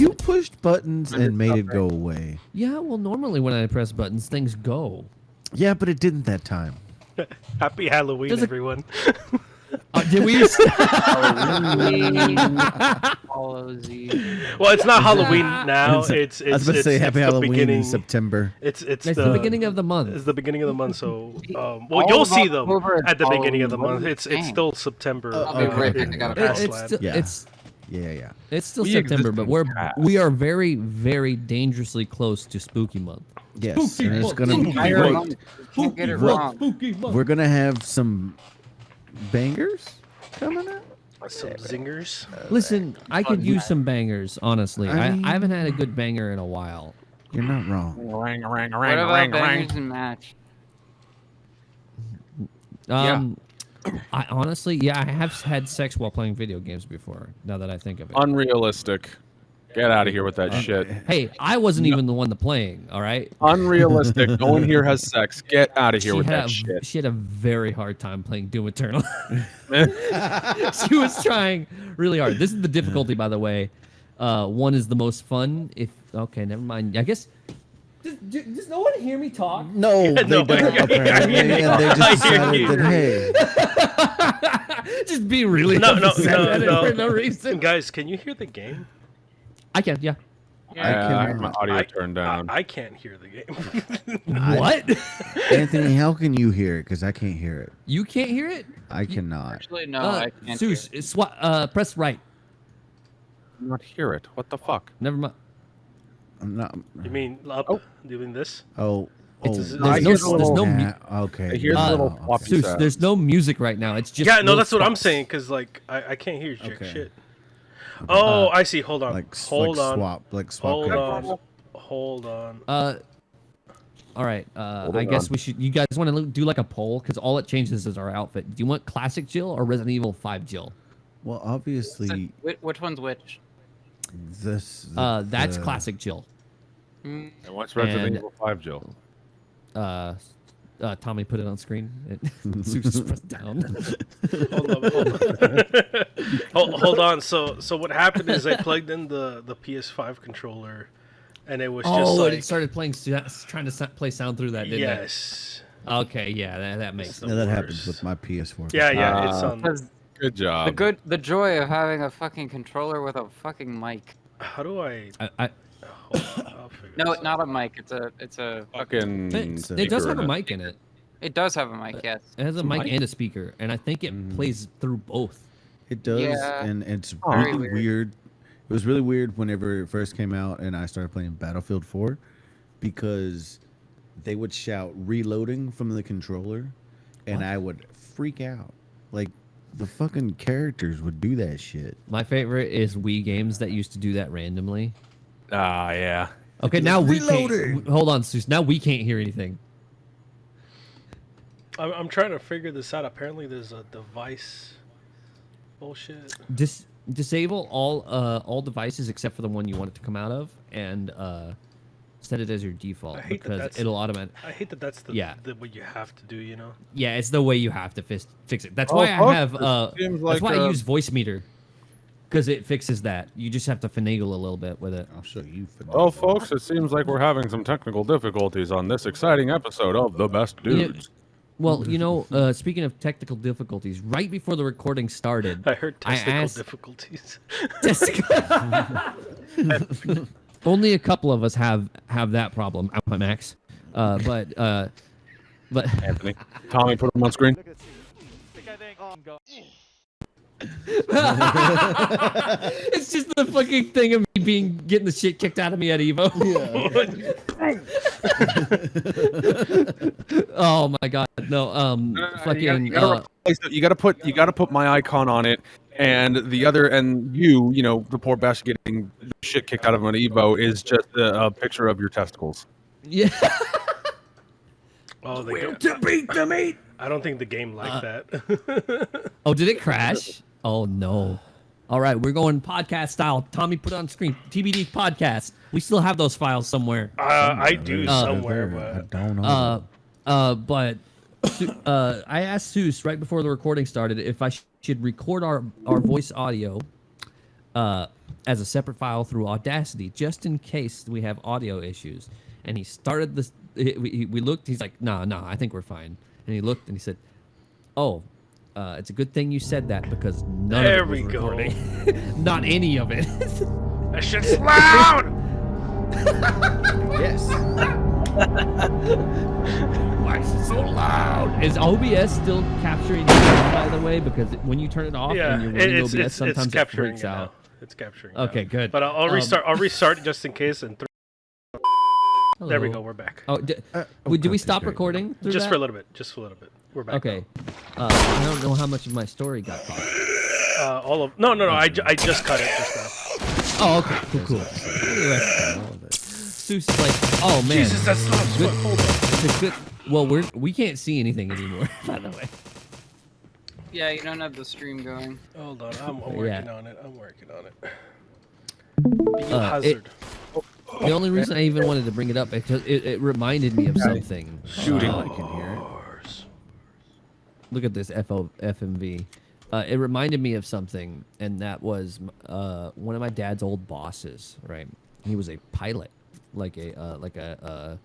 You pushed buttons and made it go away. Yeah, well, normally when I press buttons, things go. Yeah, but it didn't that time. Happy Halloween, everyone. Did we? Follows you. Well, it's not Halloween now. It's I was about to say Happy Halloween in September. It's the beginning of the month. It's the beginning of the month. So, well, you'll see them at the beginning of the month. It's still September. It's still September, but we are very, very dangerously close to Spooky Month. Yes, and it's gonna be Can't get it wrong. We're gonna have some bangers coming up. Some zingers. Listen, I could use some bangers, honestly. I haven't had a good banger in a while. You're not wrong. What about bangers and match? I honestly, I have had sex while playing video games before. Now that I think of it, Unrealistic. Get out of here with that shit. Hey, I wasn't even the one playing. All right. Unrealistic. No one here has sex. Get out of here with that shit. She had a very hard time playing Doom Eternal. She was trying really hard. This is the difficulty, by the way. One is the most fun. Okay, never mind. I guess. Does no one hear me talk? No, they don't. Apparently, and they just decided that just be really no, for no reason. Guys, can you hear the game? I can, yeah. I have my audio turned down. I can't hear the game. What? Anthony, how can you hear it? Because I can't hear it. You can't hear it? I cannot. Actually, no, I can't. Zeus, press right. Not hear it. What the fuck? Never mind. I'm not. You mean up? Doing this? There's no okay. I hear the little floppy Zeus, sound. there's no music right now. It's just that's what I'm saying. Because like I can't hear jack shit. Oh, I see. Hold on. Hold on. Hold on. All right. I guess we should. You guys want to do like a poll because all it changes is our outfit. Do you want classic Jill or Resident Evil 5 Jill? Well, obviously. Which one's which? That's classic Jill. And what's Resident Evil 5 Jill? Tommy put it on screen. Zeus just pressed down. Hold on. So what happened is I plugged in the PS5 controller, and it was just like... it started playing, trying to play sound through that, didn't it? Yes. Okay, yeah, that makes sense. No, that happens with my PS4. Yeah, it's on... Good job. The joy of having a fucking controller with a fucking mic. How do I... No, not a mic. It's a fucking... It does have a mic in it. It does have a mic, yes. It has a mic and a speaker, and I think it plays through both. It does, and it's really weird. It was really weird whenever it first came out and I started playing Battlefield 4 because they would shout reloading from the controller and I would freak out. Like, the fucking characters would do that shit. My favorite is Wii games that used to do that randomly. Yeah. Okay, now we can't. Hold on, Zeus. Now we can't hear anything. I'm trying to figure this out. Apparently, there's a device bullshit. Disable all devices except for the one you want it to come out of, and set it as your default because it'll automatically. I hate that that's the what you have to do. You know. Yeah, it's the way you have to fix it. That's why I have. That's why I use Voice Meter. Because it fixes that. You just have to finagle a little bit with it. I'll show you. Well, folks, it seems like we're having some technical difficulties on this exciting episode of The Best Dudes. Speaking of technical difficulties, right before the recording started... I heard difficulties. Only a couple of us have that problem, Max. But... Anthony. Tommy, put him on screen. It's just the fucking thing of me getting the shit kicked out of me at Evo. Yeah. Oh my god, no. Fucking. You gotta put my icon on it, and the other, and the poor bastard getting the shit kicked out of him at Evo is just a picture of your testicles. Yeah. Oh, to beat the meat. I don't think the game liked that. Oh, did it crash? Oh, no. All right, we're going podcast style. Tommy, put it on screen. TBD podcast. We still have those files somewhere. I do somewhere, but I don't know. But I asked Zeus right before the recording started if I should record our voice audio as a separate file through Audacity, just in case we have audio issues. And he started this. We looked. He's like, nah, I think we're fine. And he looked and he said, oh, it's a good thing you said that because none There of it was we go. recording. Not any of it. That shit's loud. Yes. Why is it so loud? Is OBS still capturing the sound, by the way? Because when you turn it off Yeah, and you're running OBS, it's sometimes it capturing freaks it now. out. It's capturing. Okay, now. good. But I'll restart. I'll restart just in case. And there we Hello. go. We're back. Oh, did we stop recording? Through Just that? for a little bit. Just for a little bit. We're back. Okay. I don't know how much of my story got caught. All of no. I just cut it just now. Oh, okay. Cool. Anyway, Seuss is like, oh man, Jesus, that's not good. hold on. It's a good. Well, we can't see anything anymore, by the way. Yeah, you don't have the stream going. Hold on. I'm working Yeah. on it. I'm working on it. Hazard. The only reason I even wanted to bring it up is because it reminded me of something. Shooting. I can hear it. Look at this FMV. It reminded me of something, and that was one of my dad's old bosses. Right, he was a pilot, like a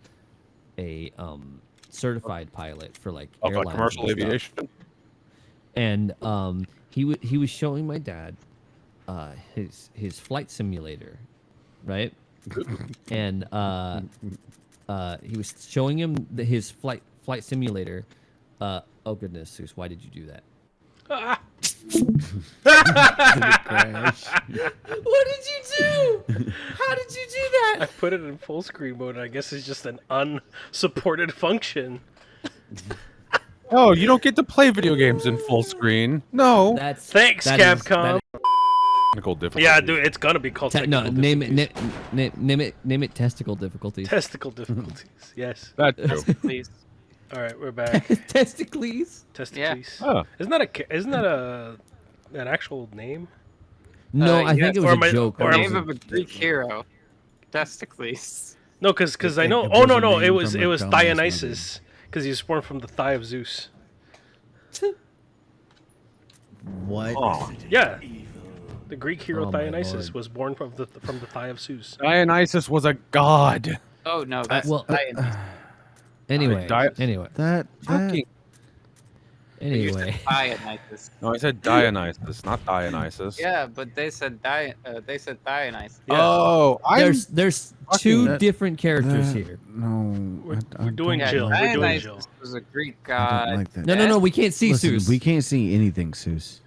certified pilot for like Of airlines like commercial and stuff. aviation. And he was showing my dad his flight simulator, right? And he was showing him his flight simulator. Oh goodness, Seuss, why did you do that? Crash. What did you do? How did you do I that? put it in full screen mode. I guess it's just an unsupported function. Oh, you don't get to play video games in full screen. No. Thanks, Capcom. Technical difficulty. Yeah, dude, it's gonna be called No, technical name difficulties. it testicle difficulties. Testicle difficulties. Yes. That's true. Please. All right, we're back. Testicles? Testicles. Oh. Isn't that an actual name? No, I yes, think it was or a am I- joke. or The am name of a Greek hero. Testicles. No, because I know. It Oh was no, a no, name it was from a dumbass Dionysus, because he was born from the thigh of Zeus. What? Oh. Yeah, the Greek hero Oh, my Dionysus Lord. was born from the thigh of Zeus. Dionysus was a god. Oh no, that's well, Dionysus. Anyway. That Fucking. You said Dionysus. No, I said Dionysus, not Dionysus. Yeah, but they said Dionysus. Yeah. Oh, There's two that- different characters here. No, We're doing Yeah, Jill. We're doing Dionysus Jill. was a Greek I god. don't like that. No, we can't see Listen, Seuss. we can't see anything, Seuss.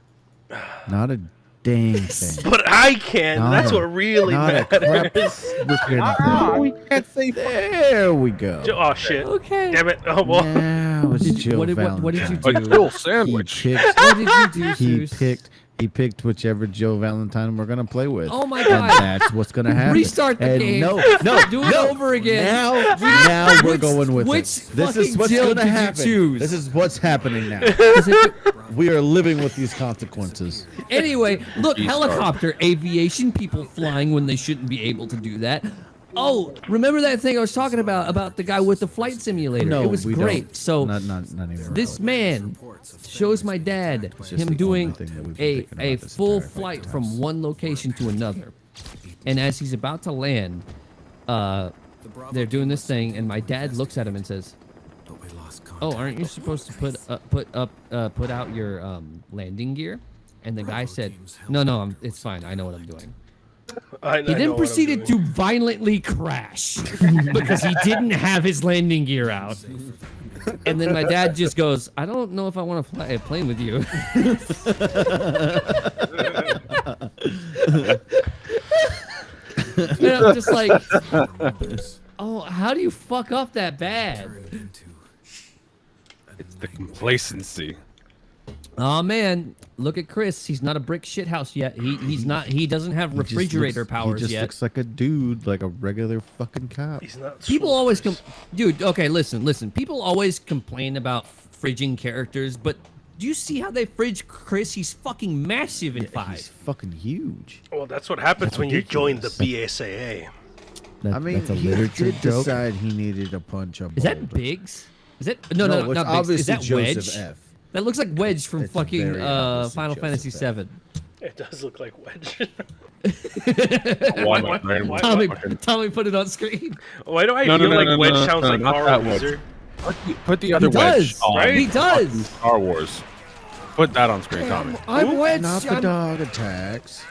Not a dang thing. But I can. Not That's a- what really not a crap matters. looking we thing. can't say There we go. Oh shit! Okay. Damn it! Oh well. Now it's Jill what did you Valentine. do? a Jill He sandwich. picked, What did you do, he Seuss? picked whichever Jill Valentine we're gonna play with. Oh my And God. that's what's gonna happen. Restart the And game. No, Do it over again. Now we're Which- going with which it. This fucking is what's Jill gonna did you happen. choose? This is what's happening now. 'Cause if it- We are living with these consequences. Anyway, look, Restart. helicopter aviation, people flying when they shouldn't be able to do that. Oh, remember that thing I was talking about the guy with the flight simulator? No, it was we great. don't. So not anymore. this man shows my dad just him the doing only thing that we've been a thinking about this full entire flight podcast. from one location to another. And as he's about to land, they're doing this thing, and my dad looks at him and says, "Oh, aren't you supposed to put out your landing gear?" And the guy said, "No, it's fine. I know what I'm doing." He then proceeded to violently crash because he didn't have his landing gear out. And then my dad just goes, "I don't know if I want to fly a plane with you." And I'm just like, oh, how do you fuck up that bad? It's the complacency. Oh man, look at Chris. He's not a brick shithouse yet. He's not. He doesn't have He just refrigerator looks- powers He just yet. looks like a dude, like a regular fucking cop. He's not. People always dude. Okay, listen. People always complain about fridging characters, but do you see how they fridge Chris? He's fucking massive in He's 5. fucking huge. Well, that's what happens when you join the ridiculous. BSAA. I mean, that's a he literature did joke. decide he needed a punch up. Is that Biggs? Is that no, it's not Biggs. obviously Is that Joseph Wedge? F. That looks like Wedge from It's fucking very obviously Final Joseph Fantasy F. VII. It does look like Wedge. Why, Tommy put it on screen. Why do I feel like Wedge sounds like not Carl that Wedge. Wizard? Put the other He Wedge does, on. right? He does. fucking Star Wars. Put that on screen, Tommy. I'm Wedge. Not the dog attacks.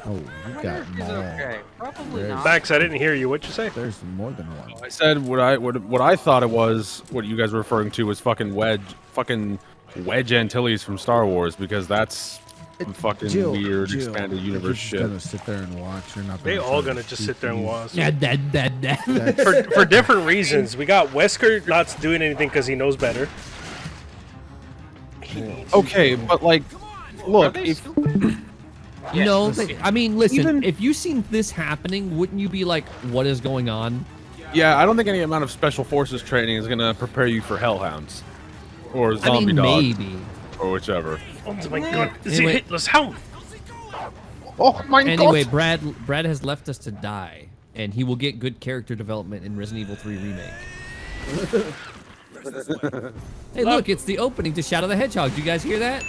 Oh, you got mauled. Okay, probably not. Max, I didn't hear you. What'd you say? There's more than one. I said what I thought it was. What you guys were referring to was fucking Wedge Antilles from Star Wars, because that's some fucking weird expanded universe shit. Gonna sit there and watch. You're not. They gonna all try to gonna just shoot sit there and you. watch. That. For different reasons. We got Wesker not doing anything because he knows better. Okay, but like, look, if You know, I mean, listen. Even- If you seen this happening, wouldn't you be like, "What is going on?" yeah, I don't think any amount of special forces training is gonna prepare you for hellhounds or I zombie mean, dogs maybe. or whichever. Oh my god. Is Anyway. it Hitler's hound? Oh my Anyway, Brad has left us to die, and he will get good character development in Resident Evil 3 Remake. Hey, look, it's the opening to Shadow the Hedgehog. Do you guys hear that?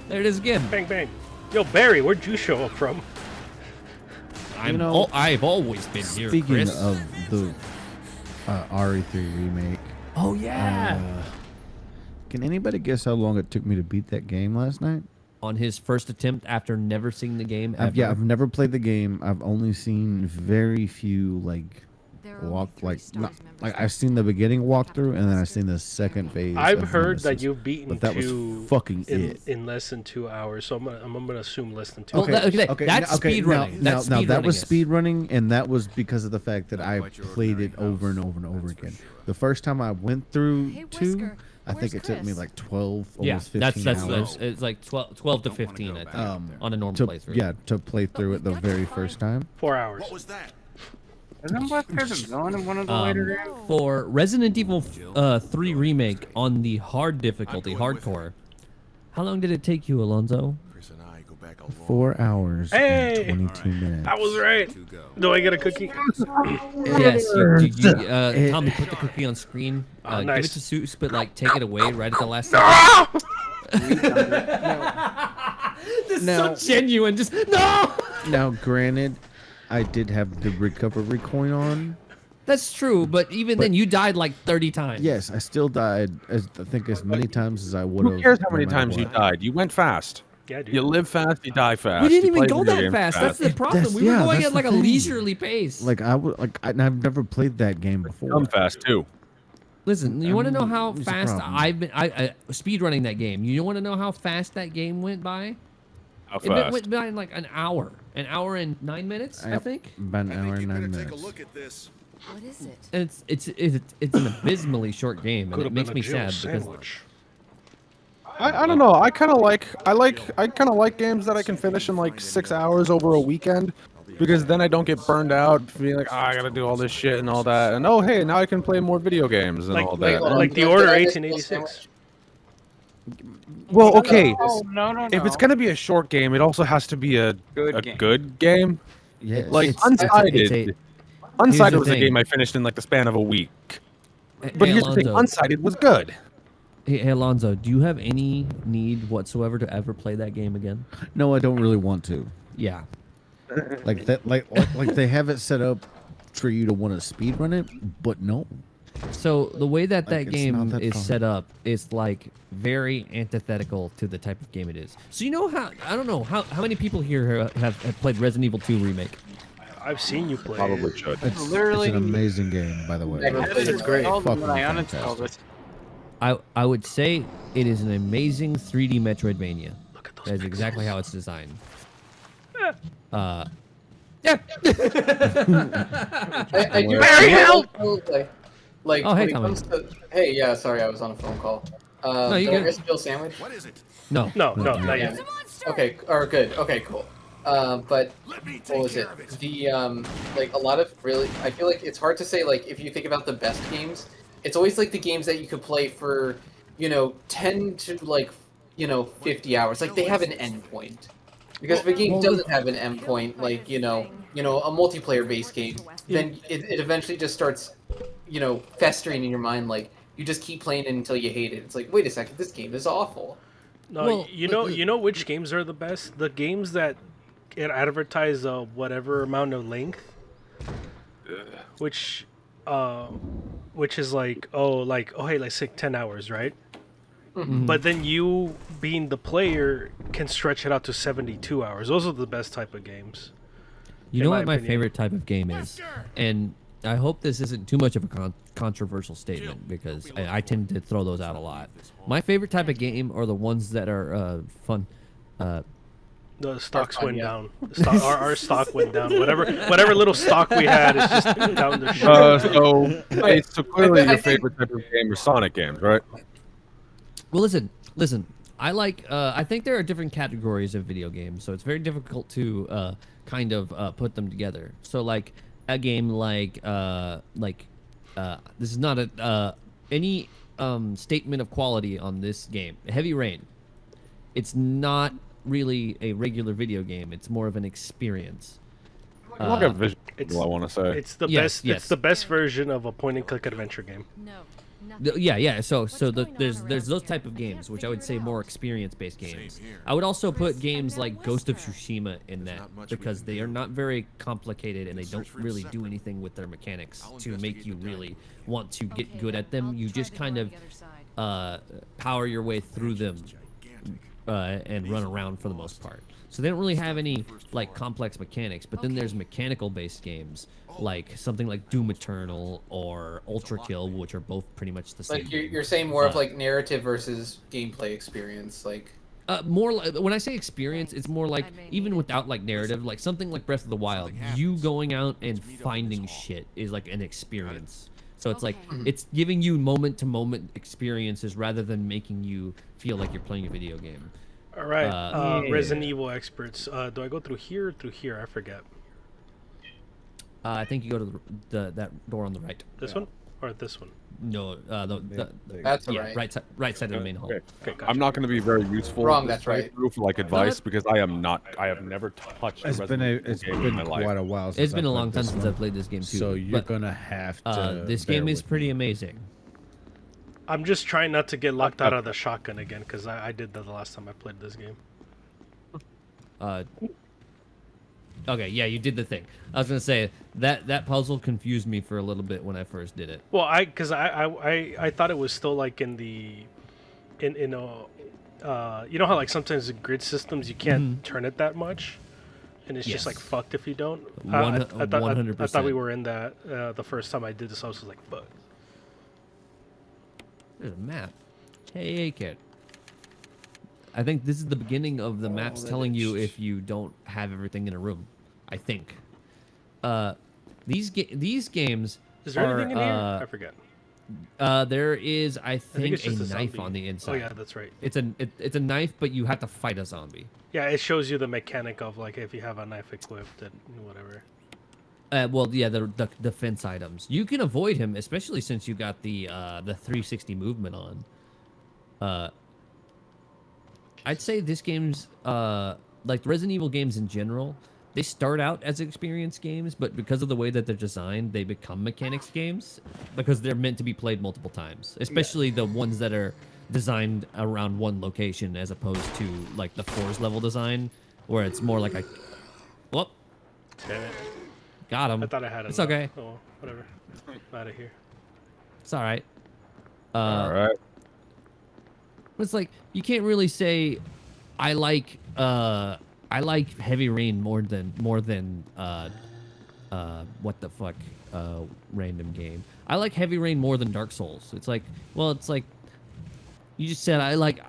There it is again. Bang bang. Yo, Barry, where'd you show up from? I've always been here, Speaking Chris. of the RE3 remake, Oh yeah. can anybody guess how long it took me to beat that game last night? On his first attempt after never seeing the game ever. I've never played the game. I've only seen very few I've seen the beginning walkthrough, and then I've seen the second phase. I've of heard that Nemesis, you've beaten but that was two fucking it. in less than 2 hours, so I'm gonna assume less than 2 Well, hours. that's speed running. Now, That's now speed that running was it. speed running, and that was because of the fact that I played it over and over and over again. The first time I went through Hey, 2, Whisker, I think it took me where's like 12, Yeah, almost 15 that's hours. it's like 12 to 15, I think, on a normal to, playthrough. yeah, to play through it the very first time. 4 hours. Isn't Wesker the villain in one of the later games? For Resident Evil 3 Remake on the hard difficulty, hardcore, how long did it take you, Alonzo? 4 hours Hey! and 22 minutes. I was right. Do I get a cookie? Yes, Tommy, put the cookie on screen. Oh, Give nice. it to Seuss, but like take it away right at the last second. This is Now- so genuine. Just no. Now, granted, I did have the recovery coin on. That's true, but even then, you died like 30 times. Yes, I still died, I think, as many times as I would have. Who cares how many times you died? You went fast. Yeah, dude. You live fast, you die fast. We didn't You even play go video that games fast. That's the problem. That's- We were yeah, going that's at like the a thing. leisurely pace. Like I've never played that game before. I'm fast too. Listen, you want to know how Here's the fast problem. I've been speed running that game? You want to know how fast that game went by? How It fast? went by in like an hour and 9 minutes, I think. About an hour and 9 minutes. What is it? And it's an abysmally short game, and Could it have makes been me a Jill sad because sandwich. I don't know. I kind of like games that I can finish in like 6 hours over a weekend, because then I don't get burned out being like, I gotta do all this shit and all that. And oh hey, now I can play more video games and all that. Like the Order 1886. Well, okay. Oh, no. If it's gonna be a short game, it also has to be a Good good game. game. Yeah, Like it's- Unsighted. Here's Unsighted the was a thing. game I finished in like the span of a week. Hey, But here's the thing, Alonzo, Unsighted was good. hey, Alonzo, do you have any need whatsoever to ever play that game again? No, I don't really want to. Yeah. Like that, like they have it set up for you to want to speed run it, but no. So the way that Like, it's game not that is fun. set up is like very antithetical to the type of game it is. So you know how I don't know how many people here have played Resident Evil 2 Remake. I've seen you play. Probably should. It's Literally- an amazing game, by the way. Never played it. great. Fucking I uninstalled fantastic. it. I would say it is an amazing 3D Metroidvania. Look at those That is pixels. exactly how it's designed. Yeah. I do Barry, help! Like Oh, hey, when it Tommy. comes to yeah, sorry, I was on a phone call. No, you did I good. miss Bill sandwich? No. No, not Yeah. yet. Okay, or good. Okay, cool. But what was it? The like a lot of really, I feel like it's hard to say. Like if you think about the best games, it's always like the games that you could play for, 10 to 50 hours. Like they have an end point. Because if a game doesn't have an end point, like a multiplayer based game, then it eventually just starts, festering in your mind. Like you just keep playing it until you hate it. It's like, wait a second, this game is awful. No, Well, you know which games are the best? The games that advertise whatever amount of length, which is like hey, let's say 10 hours, right? But then you, being the player, can stretch it out to 72 hours. Those are the best type of games. You in know my what my opinion. favorite type of game is, and I hope this isn't too much of a controversial statement because I tend to throw those out a lot. My favorite type of game are the ones that are fun. The stocks fun, went yeah. down. Our stock went down. Whatever little stock we had is just down the shit. So clearly I your think- favorite type of game is Sonic games, right? Well, listen. I like. I think there are different categories of video games, so it's very difficult to kind of put them together. So like a game like this is not a any statement of quality on this game. Heavy Rain. It's not really a regular video game. It's more of an experience. Like a visual, It's- I want to say. It's the Yes, best. yes. It's the best version of a point-and-click adventure game. No. Yeah. So there's around those here? type of I games, can't which I would figure say it more out. experience-based games. I would also put games like Ghost of Tsushima in that because they are not very complicated and they don't really do anything with their mechanics to make you really want to get good at them. You just kind of power your way through them and run around for the most part. So they don't really have any like complex mechanics. But then there's mechanical-based games like something like Doom Eternal or Ultra Kill, which are both pretty much the same. Like you're saying more of like narrative versus gameplay experience, like. More like, when I say experience, it's more like even without like narrative, like something like Breath of the Wild, you going out and finding shit is like an experience. So it's like it's giving you moment to moment experiences rather than making you feel like you're playing a video game. All right, Yeah. Resident Evil experts. Do I go through here or through here? I forget. I think you go to that door on the right. This one or this one? No, That's yeah, alright. right side of the main hall. Okay. Okay, gotcha. I'm not going to be very useful. Wrong, this that's right. playthrough for like advice because I have never touched. It's been quite a while. Since It's been I a played long time this since one. I played this game too. So you're but, gonna have to. this bear game is with pretty me. amazing. I'm just trying not to get locked out of the shotgun again because I did that the last time I played this game. Okay, yeah, you did the thing. I was gonna say that puzzle confused me for a little bit when I first did it. Well, because I thought it was still like in you know how like sometimes in grid systems you can't turn it that much, and it's just Yes. like fucked if you don't. One- I thought 100%. we were in that the first time I did this. I was like, fuck. There's a map. Hey, kid. I think this is the beginning of the maps telling you if you don't have everything in a room. I think. These games Is there are, anything in here? I forget. there is, I think, it's a just a knife zombie. on the inside. Oh yeah, that's right. It's a knife, but you have to fight a zombie. Yeah, it shows you the mechanic of like if you have a knife equipped and whatever. Well, yeah, the defense items. You can avoid him, especially since you got the 360 movement on. I'd say this game's like the Resident Evil games in general. They start out as experience games, but because of the way that they're designed, they become mechanics games because they're meant to be played multiple times. Especially the ones that are designed around one location, as opposed to like the Force level design, where it's more like a. Whoop, Damn it. got him. I thought I had it. It's okay. Oh, whatever. I'm out of here. It's all right. All right. It's like you can't really say I like Heavy Rain more than what the fuck random game. I like Heavy Rain more than Dark Souls. It's like you just said I like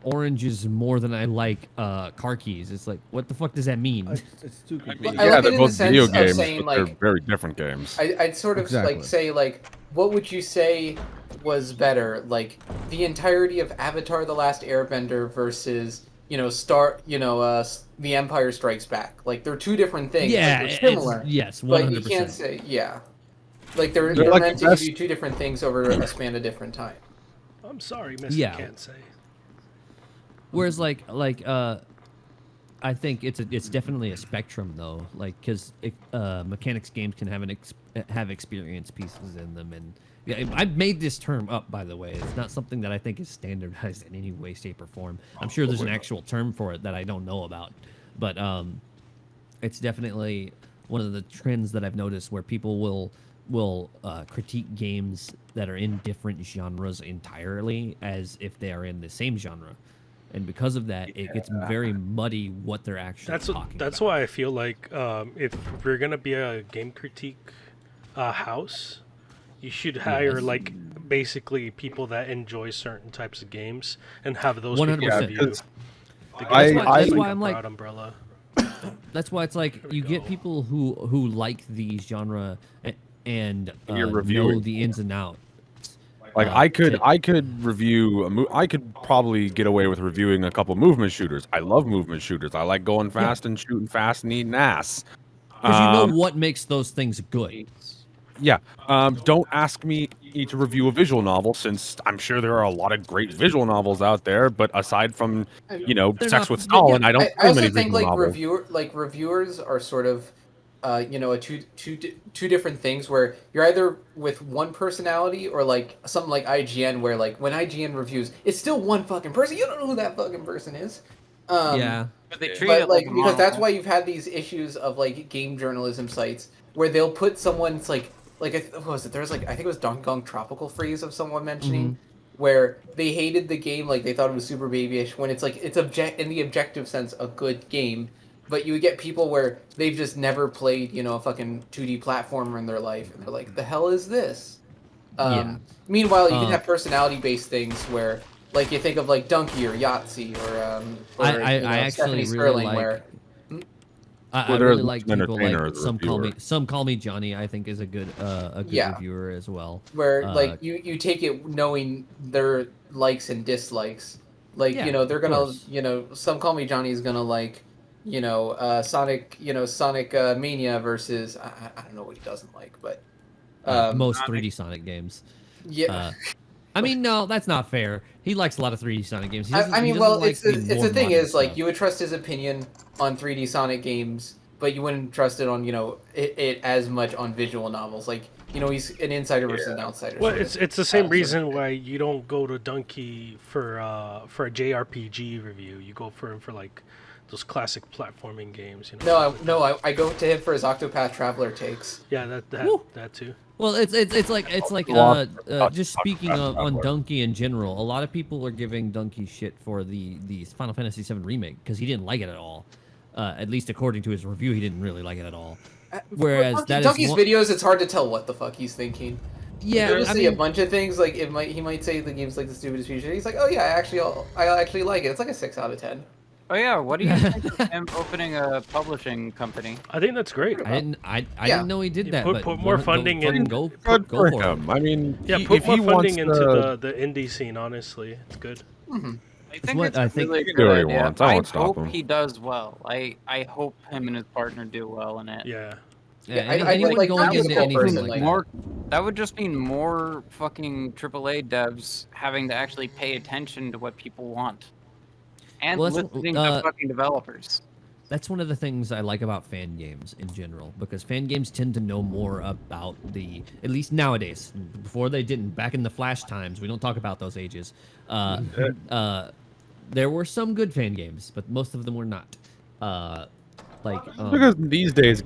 oranges more than I like car keys. It's like what the fuck does that mean? It's too I completely. like Yeah, it they're in both the sense video of games, saying, but they're like- very different games. I'd sort of Exactly. like say like, what would you say was better, like the entirety of Avatar: The Last Airbender versus The Empire Strikes Back? Like they're two different things. Yeah, like, they're similar. yes, But you 100%. can't say like they're They're like meant the to best- give you two different things over a span of different time. I'm sorry, Mr. Yeah. Can't say. Whereas I I think it's definitely a spectrum though, like because mechanics games can have experience pieces in them, and yeah, I made this term up, by the way. It's not something that I think is standardized in any way, shape, or form. I'm sure there's an actual term for it that I don't know about, but it's definitely one of the trends that I've noticed where people will critique games that are in different genres entirely as if they are in the same genre. And because of that, it gets very muddy what they're actually talking That's about. why I feel like if we're gonna be a game critique house, you should hire like basically people that enjoy certain types of games and have those people 100%. review. That's why I'm like, broad umbrella. that's why it's like you get people who like the genre and You're know reviewing. the ins and outs. Like I could review I could probably get away with reviewing a couple movement shooters. I love movement shooters. I like going fast and shooting fast and eating ass. Because you know what makes those things good. Yeah. Don't ask me to review a visual novel, since I'm sure there are a lot of great visual novels out there. But aside from Sex with Stalin, I don't I play also many think visual like novels. reviewers are sort of a two different things, where you're either with one personality or like something like IGN, where like when IGN reviews, it's still one fucking person. You don't know who that fucking person is. Yeah. But they treat But it like like a because that's monocle. why you've had these issues of like game journalism sites where they'll put someone's what was it? There was like, I think it was Donkey Kong Tropical Freeze of someone mentioning where they hated the game, like they thought it was super babyish, when it's like it's in the objective sense a good game. But you would get people where they've just never played, a fucking 2D platformer in their life, and they're like, "The hell is this?" Yeah. Meanwhile, you can have personality-based things where, like, you think of like Donkey or Yahtzee or I actually Stephanie really Sterling, like. where I Where they're really as like much an people entertainer like as a some reviewer. call me Johnny. I think is a good Yeah. reviewer as well. where like you take it knowing their likes and dislikes. Like Yeah, they're of gonna course. some Call Me Johnny is gonna like Sonic Sonic Mania versus I don't know what he doesn't like, but Most 3D Sonic games. yeah. I mean, no, that's not fair. He likes a lot of 3D Sonic games. I He mean, doesn't well, like it's the thing modern is like stuff. you would trust his opinion on 3D Sonic games, but you wouldn't trust it on it as much on visual novels. Like he's an insider versus an outsider. Well, sort of, it's the same sort of reason thing. why you don't go to Donkey for a JRPG review. You go for him for like those classic platforming games. I go to him for his Octopath Traveler takes. Yeah, that too. Well, it's like just speaking on Donkey in general. A lot of people are giving Donkey shit for the Final Fantasy VII remake because he didn't like it at all. At least according to his review, he didn't really like it at all. Whereas Donkey's videos, it's hard to tell what the fuck he's thinking. Yeah, He'll just say a bunch of things. Like he might say the game's like the stupidest feature. He's like, oh yeah, I actually like it. It's like a 6 out of 10. Oh yeah, what do you think of him opening a publishing company? I think that's great. I didn't know he did that. Put but more funding in. Go Good for for it. him. I mean, Yeah, if put he more wants funding into to, the indie scene. Honestly, it's good. I think what it's I a think- really He can do good what he idea. wants. I won't stop hope him. he does well. I hope him and his partner do well in it. Yeah. Yeah, I anyone like going that was into a cool anything person, like like- that. That would just mean more fucking AAA devs having to actually pay attention to what people want. And Well, that's- listening to fucking developers. That's one of the things I like about fan games in general, because fan games tend to know more about at least nowadays. Before they didn't. Back in the Flash times, we don't talk about those ages. There were some good fan games, but most of them were not. because these days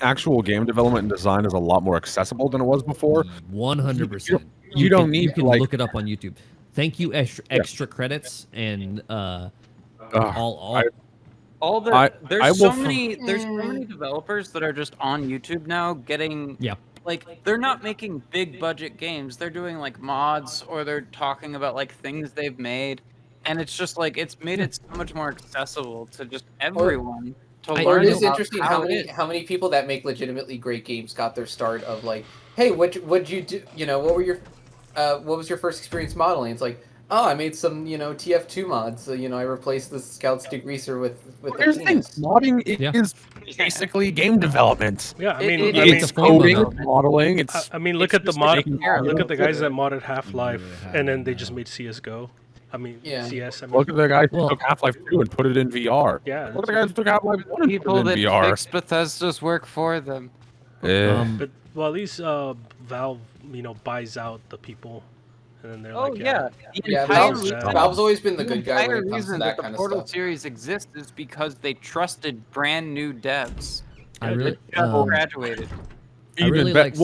actual game development and design is a lot more accessible than it was before. 100%. You don't need You to, can like- look it up on YouTube. Thank you, extra credits and All the I there's will so many developers that are just on YouTube now getting Yeah. like they're not making big budget games. They're doing like mods or they're talking about like things they've made, and it's just like it's made it so much more accessible to just everyone to I- Or learn it is about interesting how how it is. many people that make legitimately great games got their start of like, hey, what'd you do? What was your first experience modeling? It's like, oh, I made some TF2 mods. So, I replaced the Scout's degreaser with Here's the the thing: penis. modding Yeah. is basically game development. Yeah, I It- mean, it- I mean, It's a form of coding, it. it's modeling. It's look it's at the just mod. taking care of Look it. at the guys that modded Half-Life, and then they just made CS:GO. I mean, Yeah. CS. I mean, Look at the guys who Well- took Half-Life 2 and put it in VR. Yeah, Look at the guys who took Half-Life 1 and put People it that in VR. fix Bethesda's work for them. Eh. but well, at least Valve, buys out the people, and then they're Oh like, yeah, the Yeah, entire Valve's- reason- Valve's always been the the good guy when entire it comes to reason that the kind of Portal stuff. series exists is because they trusted brand new devs. I really, Just graduated. I really like-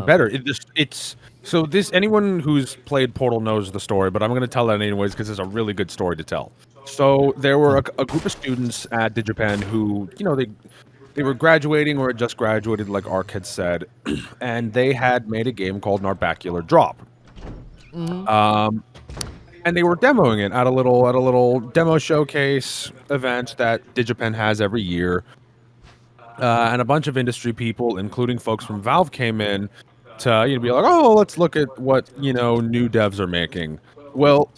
Better. It's so this. Anyone who's played Portal knows the story, but I'm going to tell that anyways because it's a really good story to tell. So there were a group of students at DigiPen who, they were graduating or had just graduated, like Ark had said, and they had made a game called Narbacular Drop. And they were demoing it at a little demo showcase event that DigiPen has every year. And a bunch of industry people, including folks from Valve, came in to be like, oh, let's look at what new devs are making. Well,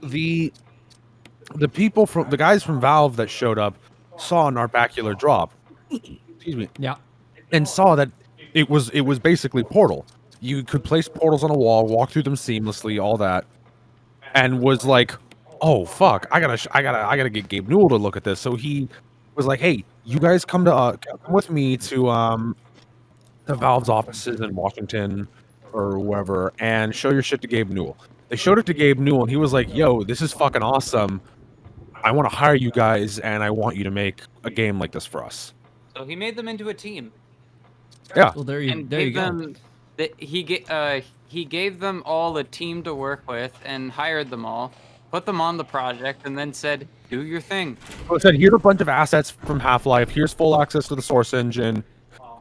the guys from Valve that showed up saw Narbacular Drop, excuse me, yeah. and saw that it was basically Portal. You could place portals on a wall, walk through them seamlessly, all that, and was like, oh fuck, I gotta get Gabe Newell to look at this. So he was like, hey, you guys come with me to the Valve's offices in Washington or wherever and show your shit to Gabe Newell. They showed it to Gabe Newell and he was like, yo, this is fucking awesome. I want to hire you guys and I want you to make a game like this for us. So he made them into a team. Yeah. Well, there you And go. gave them he gave them all a team to work with and hired them all, put them on the project, and then said, "Do your thing." So it said, here's a bunch of assets from Half-Life. Here's full access to the source engine.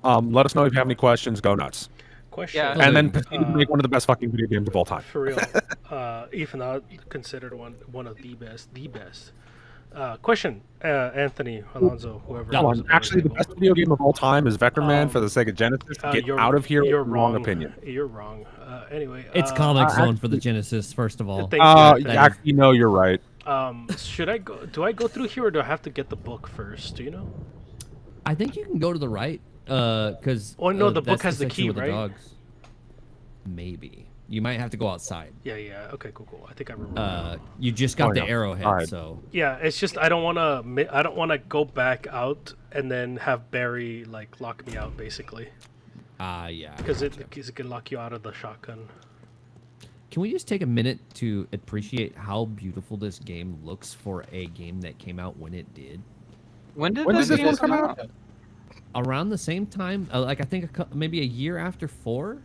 Let us know if you have any questions. Go nuts. question. Yeah. And then proceeded to make one of the best fucking video games of all time. For real, if not considered one of the best. Question, Anthony Alonso, whoever. Come was on. Actually, the available. best video game of all time is Vector Man for the Sega Genesis. Get You're- out of here. You're Wrong wrong. opinion. You're wrong. Anyway, It's Comic Zone for the Genesis, first of all. Thank you. Actually, no, you're right. Should I go? Do I go through here, or do I have to get the book first? Do you know? I think you can go to the right, because. Oh, no, the book that's has the section key, with the right? dogs. Maybe you might have to go outside. Yeah. Okay, cool. I think I remember. You just got Oh, the yeah. arrowhead, Alright. so. Yeah, it's just I don't want to go back out and then have Barry like lock me out basically Yeah. because it can lock you out of the shotgun. Can we just take a minute to appreciate how beautiful this game looks for a game that came out when it did? When did When this did this game one come come out? out? Around the same time, I think maybe a year after 4.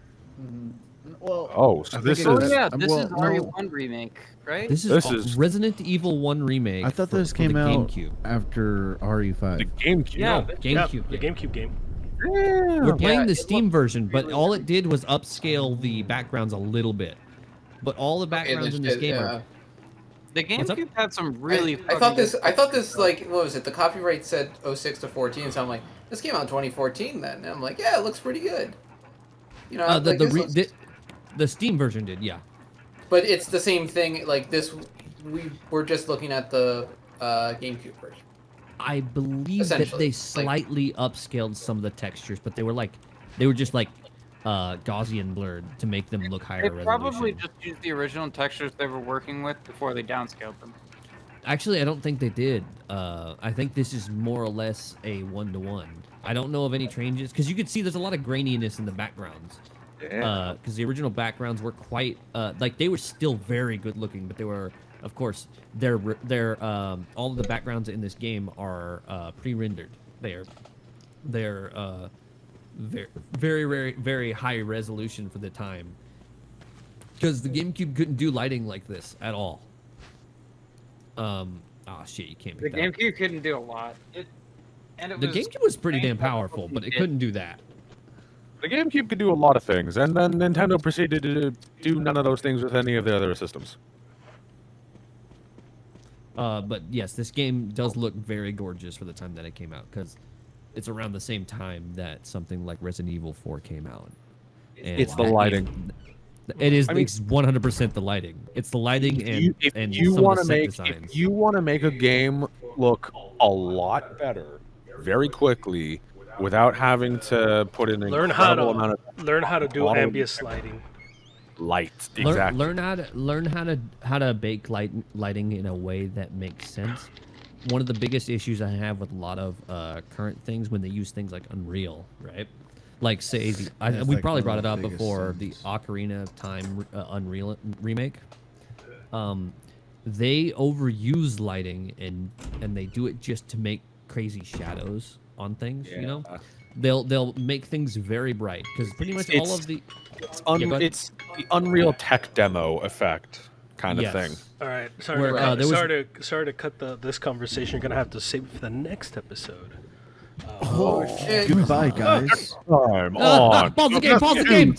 Well, Oh, so I this think Oh it is. was- yeah, this well, is no. RE1 remake, right? This This is is- Resident Evil 1 remake. I thought for- this for came the out GameCube. after The RE5. GameCube. Yeah. No. GameCube. The game. GameCube game. We're playing Yeah, the it Steam version, but all it did was upscale the backgrounds a little bit. But all the backgrounds in this game are. The What's up? GameCube had some really. I thought fucking this. good I thought this stuff. like what was it? The copyright said 06 to 14, so I'm like, this came out in 2014 then. And I'm like, yeah, it looks pretty good. You know, The, like, the, this re- looks- the Steam version did, yeah. but it's the same thing. Like this, we're just looking at the GameCube version. I believe that Essentially, they like- slightly upscaled some of the textures, but they were just like Gaussian blurred to make them look higher They resolution. probably just used the original textures they were working with before they downscaled them. Actually, I don't think they did. I think this is more or less a 1-to-1. I don't know of any changes because you could see there's a lot of graininess in the backgrounds. Because the original backgrounds were quite they were still very good looking, but they were, of course, they're all of the backgrounds in this game are pre-rendered. They're very, very, very high resolution for the time. Because the GameCube couldn't do lighting like this at all. Shit, you can't The make that. GameCube couldn't do a lot. The The GameCube was pretty damn powerful, but it couldn't do that. The GameCube could do a lot of things, and then Nintendo proceeded to do none of those things with any of the other systems. But yes, this game does look very gorgeous for the time that it came out, because it's around the same time that something like Resident Evil 4 came out. And It's the that lighting. game- it is. I mean- It's 100% the lighting. It's the lighting and you some want of to the set make designs. if you want to make a game look a lot better very quickly without having to put in an Learn how incredible amount to of learn how to do Model- ambient sliding. Light, exactly. Learn how to bake lighting in a way that makes sense. One of the biggest issues I have with a lot of current things when they use things like Unreal, right? Like say we probably brought it up before, the Ocarina of Time Unreal remake. They overuse lighting and they do it just to make crazy shadows on things. You know, they'll make things very bright because pretty much all of the it's the Unreal Tech demo effect kind of thing. All right, sorry to cut this conversation. You're gonna have to save it for the next episode. Goodbye, guys. Time on. Pause the game. Pause the game.